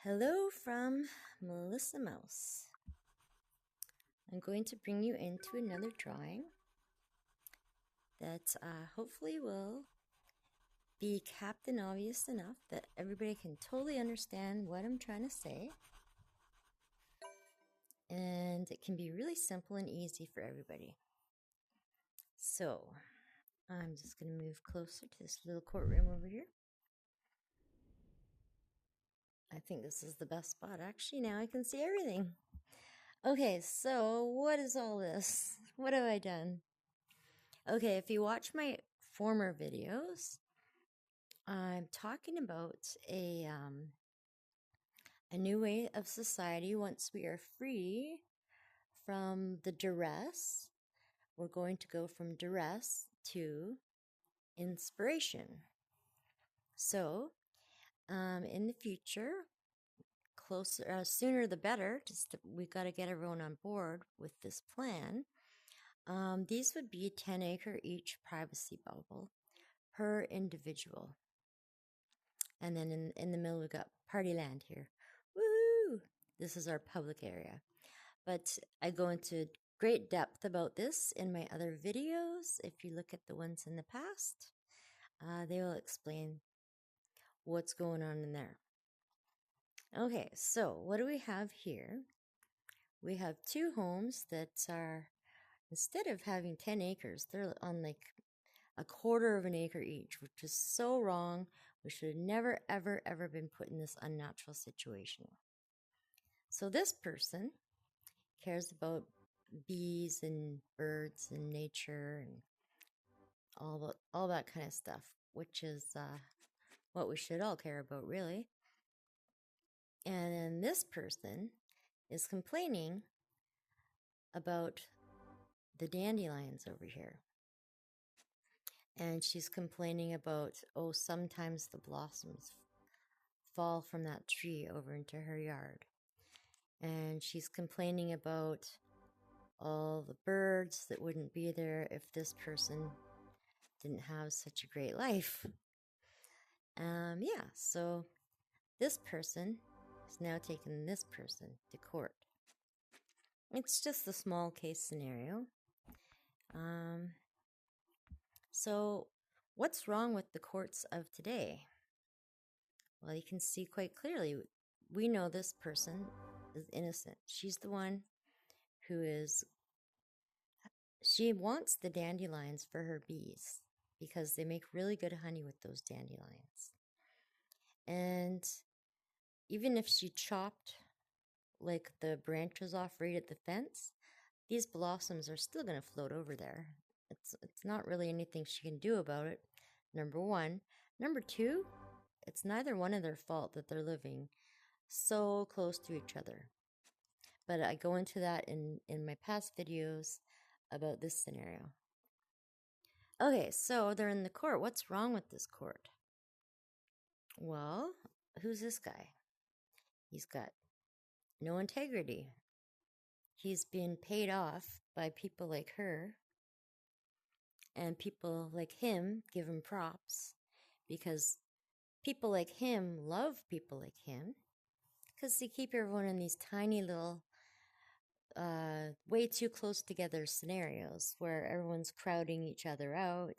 Hello from Melissa Mouse. I'm going to bring you into another drawing that hopefully will be Captain Obvious enough that everybody can totally understand what I'm trying to say. And it can be really simple and easy for everybody. So, I'm just going to move closer to this little courtroom over here. I think this is the best spot. Actually, now I can see everything. Okay, so what is all this? What have I done? Okay, if you watch my former videos, I'm talking about a new way of society once we are free from the duress. We're going to go from duress to inspiration. So, in the future, closer, sooner the better. We got to get everyone on board with this plan. These would be 10-acre each privacy bubble per individual. And then in the middle, we've got party land here. Woo! This is our public area. But I go into great depth about this in my other videos. If you look at the ones in the past, they will explain what's going on in there. Okay, so what do we have here? We have two homes that are, instead of having 10 acres, they're on like a quarter of an acre each, which is so wrong. We should have never, ever, ever been put in this unnatural situation. So this person cares about bees and birds and nature and all that kind of stuff, which is what we should all care about, really. And then this person is complaining about the dandelions over here. And she's complaining about, oh, sometimes the blossoms fall from that tree over into her yard. And she's complaining about all the birds that wouldn't be there if this person didn't have such a great life. Yeah, so this person is now taking this person to court. It's just a small case scenario. So what's wrong with the courts of today? Well, you can see quite clearly, we know this person is innocent. She's the one she wants the dandelions for her bees because they make really good honey with those dandelions. And even if she chopped like the branches off right at the fence, these blossoms are still going to float over there. It's not really anything she can do about it, number one. Number two, it's neither one of their fault that they're living so close to each other. But I go into that in my past videos about this scenario. Okay, so they're in the court. What's wrong with this court? Well, who's this guy? He's got no integrity. He's been paid off by people like her, and people like him give him props because people like him love people like him because they keep everyone in these tiny little way too close together scenarios where everyone's crowding each other out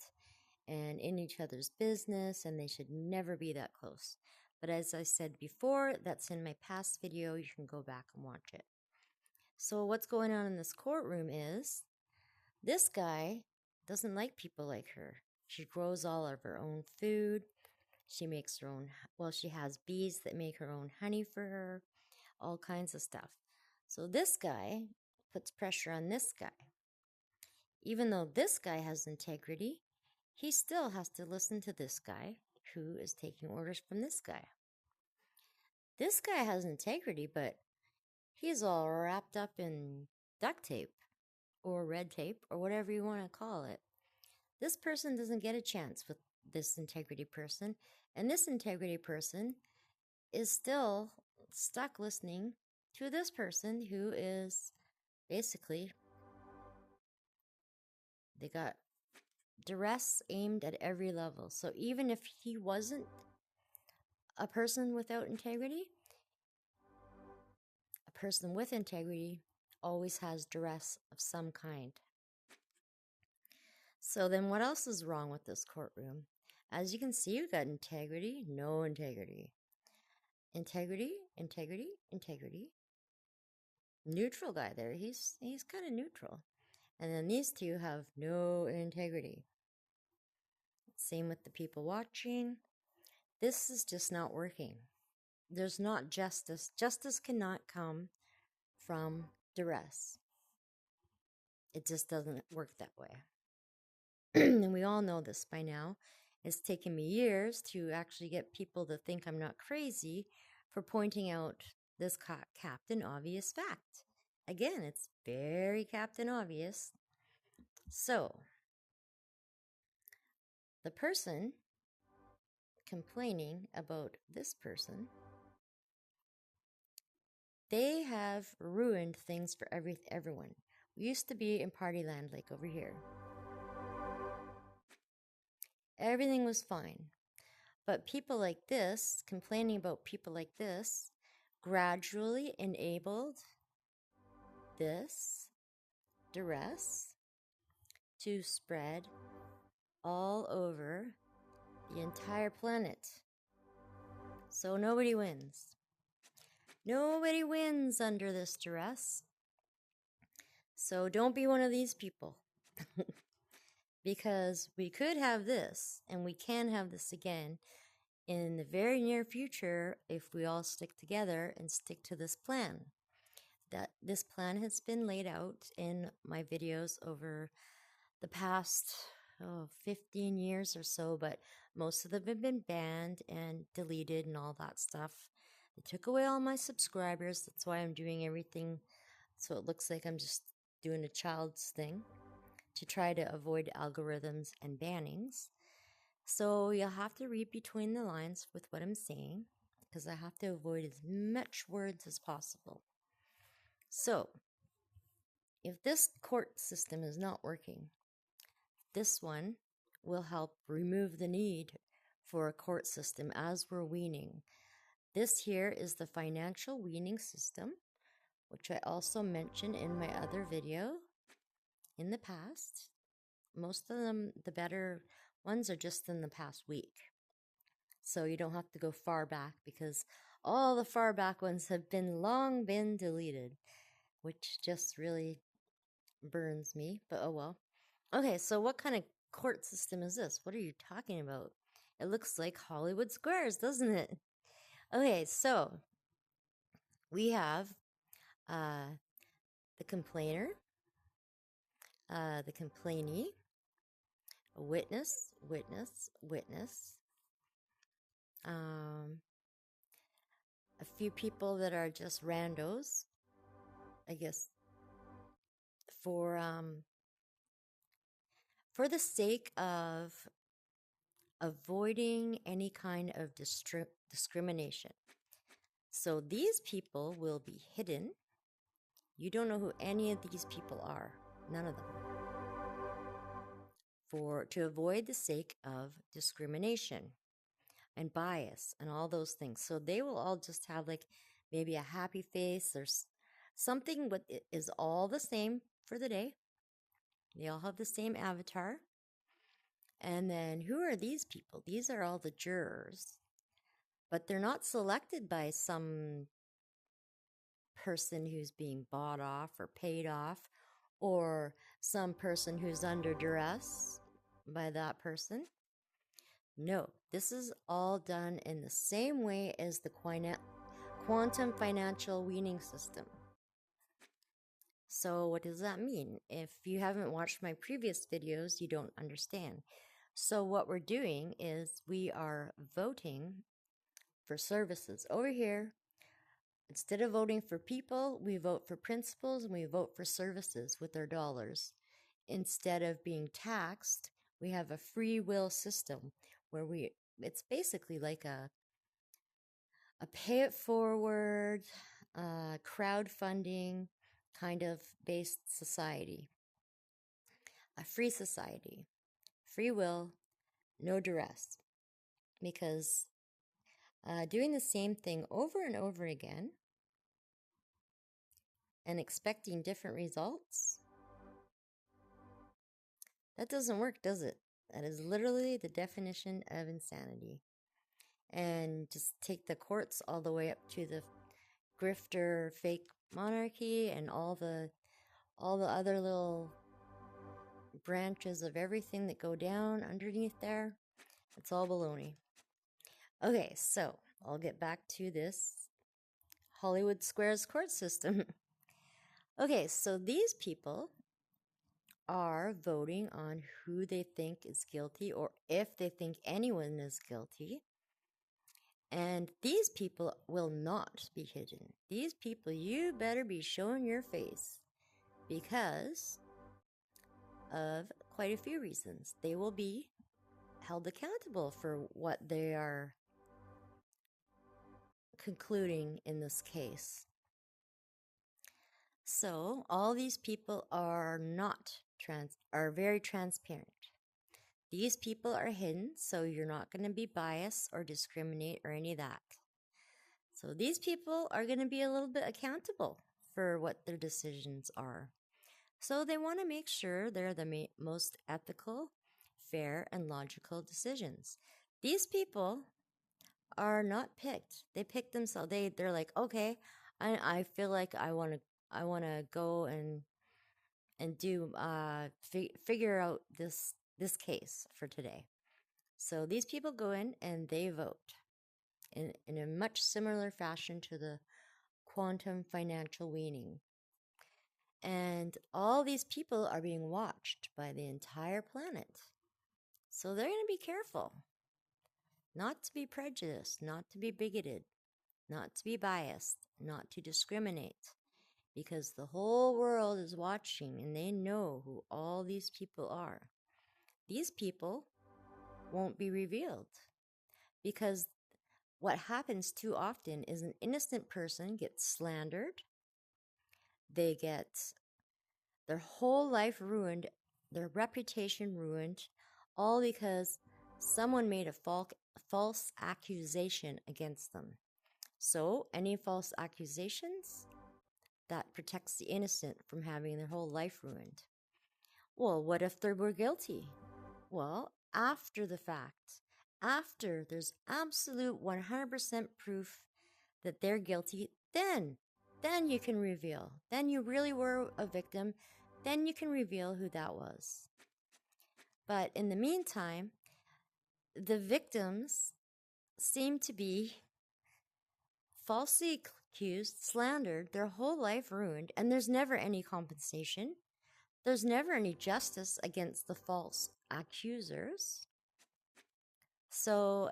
and in each other's business, and they should never be that close. But as I said before, that's in my past video. You can go back and watch it. So what's going on in this courtroom is this guy doesn't like people like her. She grows all of her own food. She makes her own, well, she has bees that make her own honey for her, all kinds of stuff. So this guy puts pressure on this guy. Even though this guy has integrity, he still has to listen to this guy who is taking orders from this guy. This guy has integrity, but he's all wrapped up in duct tape or red tape or whatever you want to call it. This person doesn't get a chance with this integrity person, and this integrity person is still stuck listening to this person who is basically, they got duress aimed at every level. So even if he wasn't a person without integrity, person with integrity always has duress of some kind. So then what else is wrong with this courtroom? As you can see, we've got integrity, no integrity. Integrity, integrity, integrity. Neutral guy there. He's kind of neutral. And then these two have no integrity. Same with the people watching. This is just not working. There's not justice. Justice cannot come from duress. It just doesn't work that way. And we all know this by now. It's taken me years to actually get people to think I'm not crazy for pointing out this captain obvious fact. Again, it's very captain obvious. So, the person complaining about this person, they have ruined things for everyone. We used to be in party land like over here. Everything was fine. But people like this, complaining about people like this, gradually enabled this duress to spread all over the entire planet. So nobody wins. Nobody wins under this duress. So don't be one of these people. Because we could have this, and we can have this again in the very near future if we all stick together and stick to this plan. That this plan has been laid out in my videos over the past 15 years or so, but most of them have been banned and deleted and all that stuff. They took away all my subscribers. That's why I'm doing everything so it looks like I'm just doing a child's thing to try to avoid algorithms and bannings. So you'll have to read between the lines with what I'm saying because I have to avoid as much words as possible. So, if this court system is not working, this one will help remove the need for a court system as we're weaning. This here is the financial weaning system, which I also mentioned in my other video in the past. Most of them, the better ones, are just in the past week. So you don't have to go far back because all the far back ones have long been deleted, which just really burns me, but oh well. Okay, so what kind of court system is this? What are you talking about? It looks like Hollywood Squares, doesn't it? Okay, so we have the complainer, the complainee, a witness, a few people that are just randos, I guess, for the sake of avoiding any kind of discrimination. So these people will be hidden. You don't know who any of these people are. None of them. To avoid the sake of discrimination and bias and all those things. So they will all just have like maybe a happy face or something, but it is all the same for the day. They all have the same avatar. And then who are these people? These are all the jurors. But they're not selected by some person who's being bought off or paid off, or some person who's under duress by that person. No, this is all done in the same way as the quantum financial weaning system. So what does that mean? If you haven't watched my previous videos, you don't understand. So what we're doing is we are voting for services. Over here, instead of voting for people, we vote for principles and we vote for services with our dollars. Instead of being taxed, we have a free will system where it's basically like a pay it forward, crowdfunding kind of based society. A free society. Free will, no duress. Because doing the same thing over and over again and expecting different results, that doesn't work, does it? That is literally the definition of insanity. And just take the courts all the way up to the grifter fake monarchy and all the other little branches of everything that go down underneath there. It's all baloney. Okay, so I'll get back to this Hollywood Squares court system. Okay, so these people are voting on who they think is guilty or if they think anyone is guilty. And these people will not be hidden. These people, you better be showing your face because of quite a few reasons. They will be held accountable for what they are concluding in this case. So all these people are are very transparent. These people are hidden, so you're not going to be biased or discriminate or any of that. So these people are going to be a little bit accountable for what their decisions are. So they want to make sure they're the most ethical, fair, and logical decisions. These people are not picked. They pick themselves. They're like, okay, I feel like I want to go and do figure out this case for today. So these people go in and they vote in a much similar fashion to the quantum financial weaning. And all these people are being watched by the entire planet. So they're going to be careful not to be prejudiced, not to be bigoted, not to be biased, not to discriminate, because the whole world is watching and they know who all these people are. These people won't be revealed because what happens too often is an innocent person gets slandered. They get their whole life ruined, their reputation ruined, all because someone made a false accusation against them. So, any false accusations, that protects the innocent from having their whole life ruined. Well, what if they were guilty? Well, after the fact, after there's absolute 100% proof that they're guilty, then you can reveal. Then you really were a victim. Then you can reveal who that was. But in the meantime, the victims seem to be falsely accused, slandered, their whole life ruined, and there's never any compensation. There's never any justice against the false accusers. So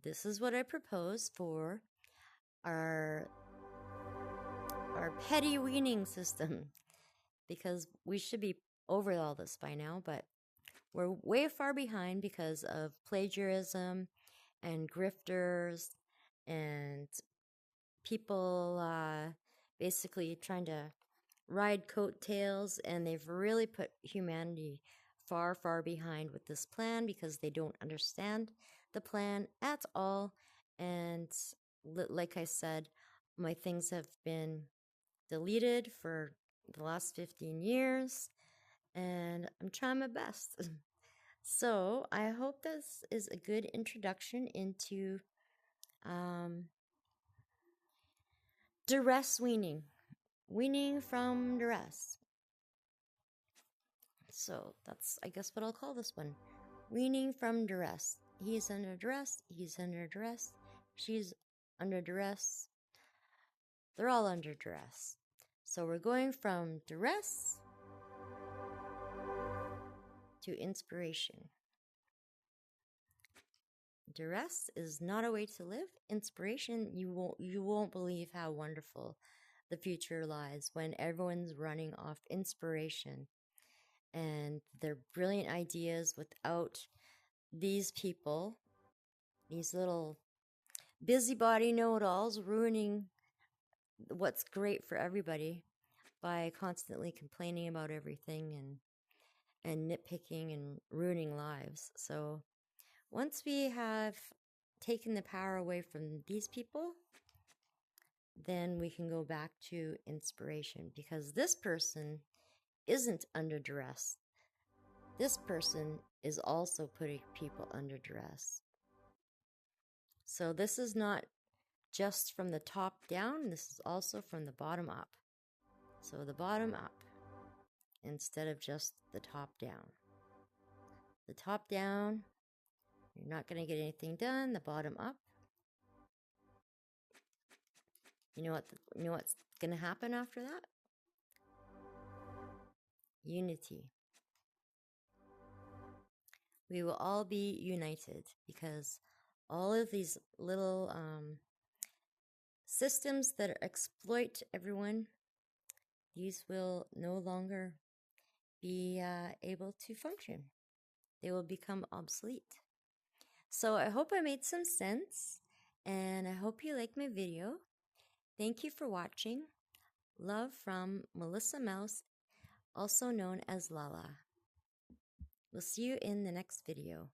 this is what I propose for our petty weaning system, because we should be over all this by now, but we're way far behind because of plagiarism and grifters and people basically trying to ride coattails, and they've really put humanity far, far behind with this plan because they don't understand the plan at all. And like I said, my things have been deleted for the last 15 years, and I'm trying my best. So I hope this is a good introduction into duress weaning from duress. So that's, I guess, what I'll call this one. Weaning from duress. He's under duress. He's under duress. She's under duress. They're all under duress. So we're going from duress to inspiration. Duress is not a way to live. Inspiration, you won't believe how wonderful the future lies when everyone's running off inspiration and their brilliant ideas without these people, these little busybody know-it-alls ruining what's great for everybody by constantly complaining about everything and nitpicking and ruining lives. So once we have taken the power away from these people, then we can go back to inspiration, because this person isn't under duress. This person is also putting people under duress. So this is not just from the top down, this is also from the bottom up. So the bottom up instead of just the top down. The top down, you're not going to get anything done. The bottom up, you know what's going to happen after that? Unity. We will all be united, because all of these little systems that exploit everyone, these will no longer be able to function. They will become obsolete. So I hope I made some sense, and I hope you like my video. Thank you for watching. Love from Melissa Mouse, also known as Lala. We'll see you in the next video.